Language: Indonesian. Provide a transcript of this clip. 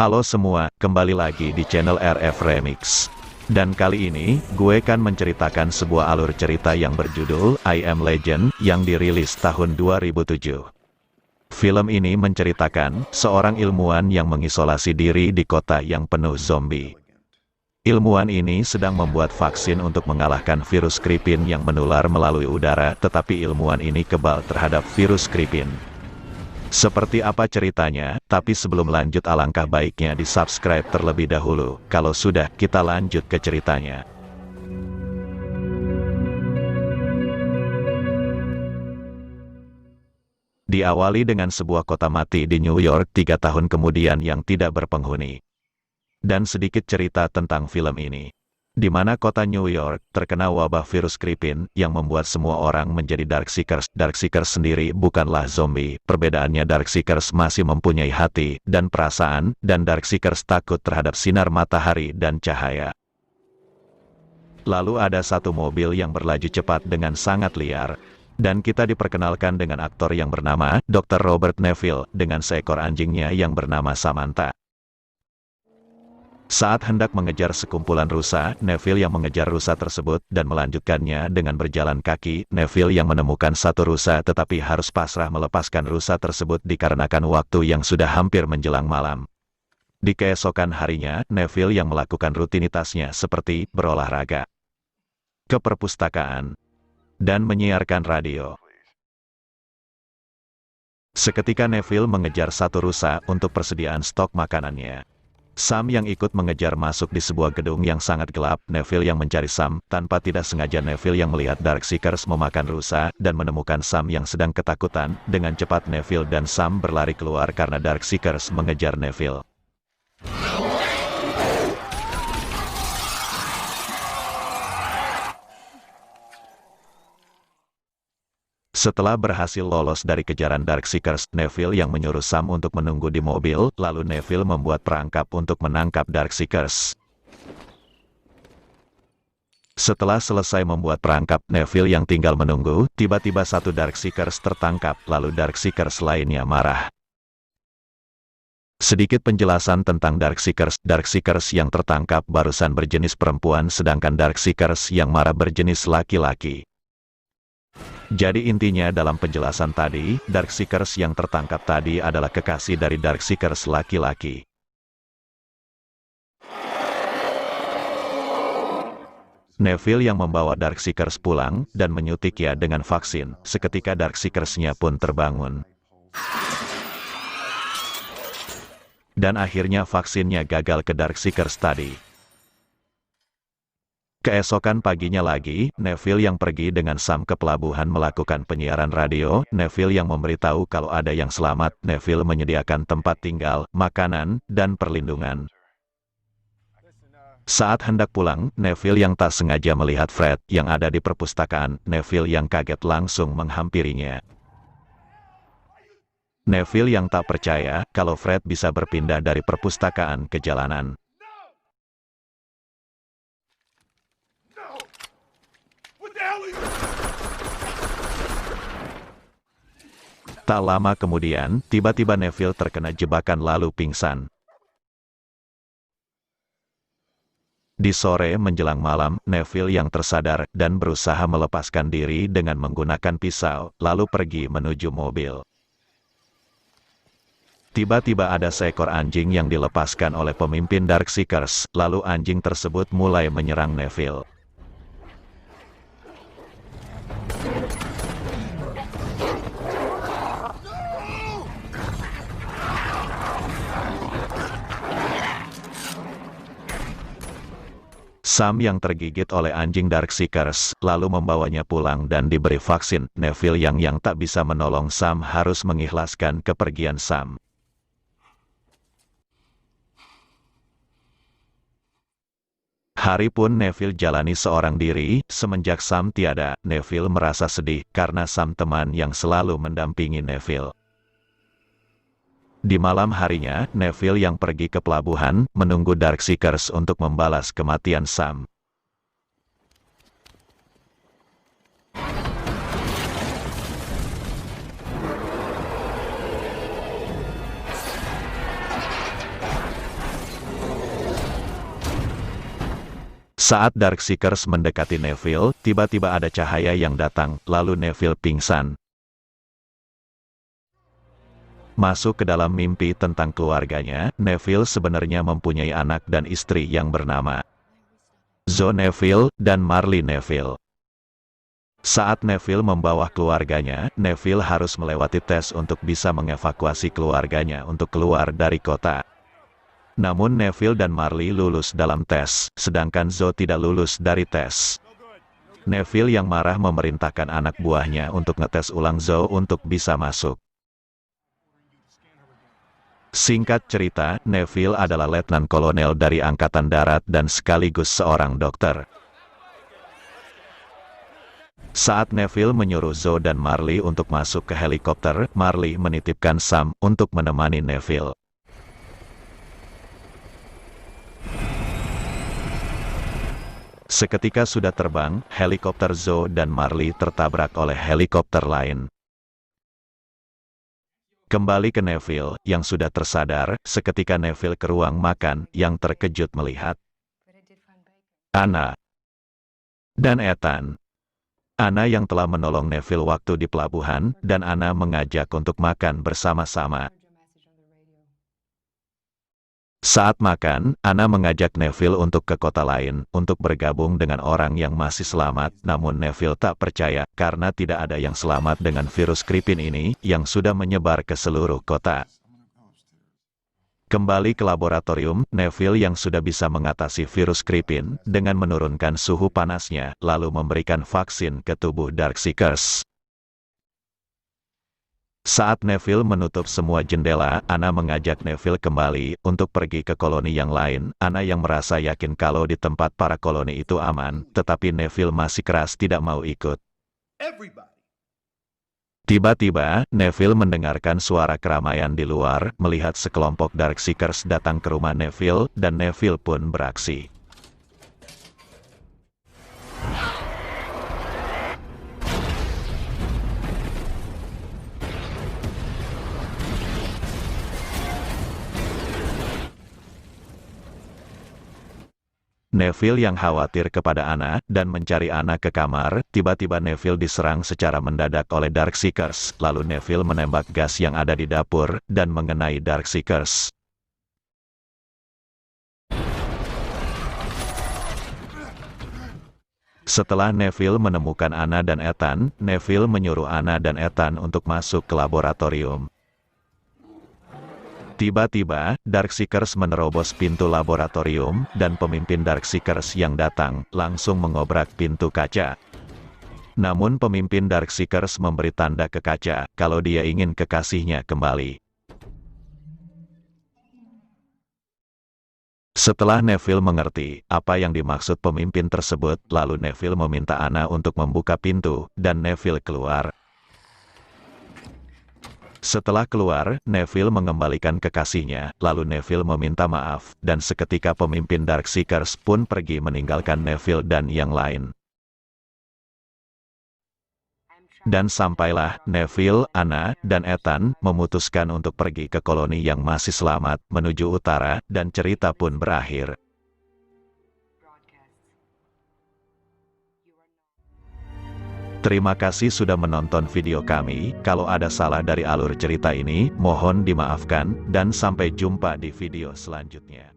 Halo semua, kembali lagi di channel RF Remix. Dan kali ini, gue kan menceritakan sebuah alur cerita yang berjudul I Am Legend, yang dirilis tahun 2007. Film ini menceritakan seorang ilmuwan yang mengisolasi diri di kota yang penuh zombie. Ilmuwan ini sedang membuat vaksin untuk mengalahkan virus Kripin yang menular melalui udara, tetapi ilmuwan ini kebal terhadap virus Kripin. Seperti apa ceritanya, tapi sebelum lanjut alangkah baiknya di-subscribe terlebih dahulu. Kalau sudah, kita lanjut ke ceritanya. Diawali dengan sebuah kota mati di New York 3 tahun kemudian yang tidak berpenghuni. Dan sedikit cerita tentang film ini. Di mana kota New York terkena wabah virus Kripin yang membuat semua orang menjadi Darkseekers. Darkseekers sendiri bukanlah zombie, perbedaannya Darkseekers masih mempunyai hati dan perasaan, dan Darkseekers takut terhadap sinar matahari dan cahaya. Lalu ada satu mobil yang berlaju cepat dengan sangat liar, dan kita diperkenalkan dengan aktor yang bernama Dr. Robert Neville dengan seekor anjingnya yang bernama Samantha. Saat hendak mengejar sekumpulan rusa, Neville yang mengejar rusa tersebut dan melanjutkannya dengan berjalan kaki. Neville yang menemukan satu rusa tetapi harus pasrah melepaskan rusa tersebut dikarenakan waktu yang sudah hampir menjelang malam. Di keesokan harinya, Neville yang melakukan rutinitasnya seperti berolahraga, ke perpustakaan, dan menyiarkan radio. Seketika Neville mengejar satu rusa untuk persediaan stok makanannya. Sam yang ikut mengejar masuk di sebuah gedung yang sangat gelap. Neville yang mencari Sam, tanpa tidak sengaja Neville yang melihat Darkseekers memakan rusa, dan menemukan Sam yang sedang ketakutan. Dengan cepat Neville dan Sam berlari keluar karena Darkseekers mengejar Neville. Setelah berhasil lolos dari kejaran Darkseekers, Neville yang menyuruh Sam untuk menunggu di mobil, lalu Neville membuat perangkap untuk menangkap Darkseekers. Setelah selesai membuat perangkap, Neville yang tinggal menunggu, tiba-tiba satu Darkseekers tertangkap, lalu Darkseekers lainnya marah. Sedikit penjelasan tentang Darkseekers. Darkseekers yang tertangkap barusan berjenis perempuan, sedangkan Darkseekers yang marah berjenis laki-laki. Jadi intinya dalam penjelasan tadi, Darkseekers yang tertangkap tadi adalah kekasih dari Darkseekers laki-laki. Neville yang membawa Darkseekers pulang, dan menyuntiknya dengan vaksin. Seketika Darkseekers-nya pun terbangun. Dan akhirnya vaksinnya gagal ke Darkseekers tadi. Keesokan paginya lagi, Neville yang pergi dengan Sam ke pelabuhan melakukan penyiaran radio. Neville yang memberitahu kalau ada yang selamat. Neville menyediakan tempat tinggal, makanan, dan perlindungan. Saat hendak pulang, Neville yang tak sengaja melihat Fred yang ada di perpustakaan. Neville yang kaget langsung menghampirinya. Neville yang tak percaya kalau Fred bisa berpindah dari perpustakaan ke jalanan. Tak lama kemudian, tiba-tiba Neville terkena jebakan lalu pingsan. Di sore menjelang malam, Neville yang tersadar dan berusaha melepaskan diri dengan menggunakan pisau, lalu pergi menuju mobil. Tiba-tiba ada seekor anjing yang dilepaskan oleh pemimpin Darkseekers, lalu anjing tersebut mulai menyerang Neville. Sam yang tergigit oleh anjing Darkseekers, lalu membawanya pulang dan diberi vaksin. Neville yang tak bisa menolong Sam harus mengikhlaskan kepergian Sam. Hari pun Neville jalani seorang diri. Semenjak Sam tiada, Neville merasa sedih karena Sam teman yang selalu mendampingi Neville. Di malam harinya, Neville yang pergi ke pelabuhan, menunggu Darkseekers untuk membalas kematian Sam. Saat Darkseekers mendekati Neville, tiba-tiba ada cahaya yang datang, lalu Neville pingsan. Masuk ke dalam mimpi tentang keluarganya, Neville sebenarnya mempunyai anak dan istri yang bernama Zoe Neville dan Marley Neville. Saat Neville membawa keluarganya, Neville harus melewati tes untuk bisa mengevakuasi keluarganya untuk keluar dari kota. Namun Neville dan Marley lulus dalam tes, sedangkan Zoe tidak lulus dari tes. Neville yang marah memerintahkan anak buahnya untuk ngetes ulang Zoe untuk bisa masuk. Singkat cerita, Neville adalah letnan kolonel dari Angkatan Darat dan sekaligus seorang dokter. Saat Neville menyuruh Zoe dan Marley untuk masuk ke helikopter, Marley menitipkan Sam untuk menemani Neville. Seketika sudah terbang, helikopter Zoe dan Marley tertabrak oleh helikopter lain. Kembali ke Neville, yang sudah tersadar, seketika Neville ke ruang makan, yang terkejut melihat Anna dan Ethan. Anna yang telah menolong Neville waktu di pelabuhan, dan Anna mengajak untuk makan bersama-sama. Saat makan, Anna mengajak Neville untuk ke kota lain, untuk bergabung dengan orang yang masih selamat, namun Neville tak percaya, karena tidak ada yang selamat dengan virus Kripin ini, yang sudah menyebar ke seluruh kota. Kembali ke laboratorium, Neville yang sudah bisa mengatasi virus Kripin, dengan menurunkan suhu panasnya, lalu memberikan vaksin ke tubuh Darkseekers. Saat Neville menutup semua jendela, Anna mengajak Neville kembali untuk pergi ke koloni yang lain. Anna yang merasa yakin kalau di tempat para koloni itu aman, tetapi Neville masih keras tidak mau ikut. Tiba-tiba, Neville mendengarkan suara keramaian di luar, melihat sekelompok Darkseekers datang ke rumah Neville, dan Neville pun beraksi. Neville yang khawatir kepada Anna, dan mencari Anna ke kamar, tiba-tiba Neville diserang secara mendadak oleh Darkseekers, lalu Neville menembak gas yang ada di dapur, dan mengenai Darkseekers. Setelah Neville menemukan Anna dan Ethan, Neville menyuruh Anna dan Ethan untuk masuk ke laboratorium. Tiba-tiba, Darkseekers menerobos pintu laboratorium, dan pemimpin Darkseekers yang datang, langsung mengobrak pintu kaca. Namun pemimpin Darkseekers memberi tanda ke kaca, kalau dia ingin kekasihnya kembali. Setelah Neville mengerti apa yang dimaksud pemimpin tersebut, lalu Neville meminta Anna untuk membuka pintu, dan Neville keluar. Setelah keluar, Neville mengembalikan kekasihnya, lalu Neville meminta maaf, dan seketika pemimpin Darkseekers pun pergi meninggalkan Neville dan yang lain. Dan sampailah Neville, Anna, dan Ethan memutuskan untuk pergi ke koloni yang masih selamat, menuju utara, dan cerita pun berakhir. Terima kasih sudah menonton video kami. Kalau ada salah dari alur cerita ini, mohon dimaafkan, dan sampai jumpa di video selanjutnya.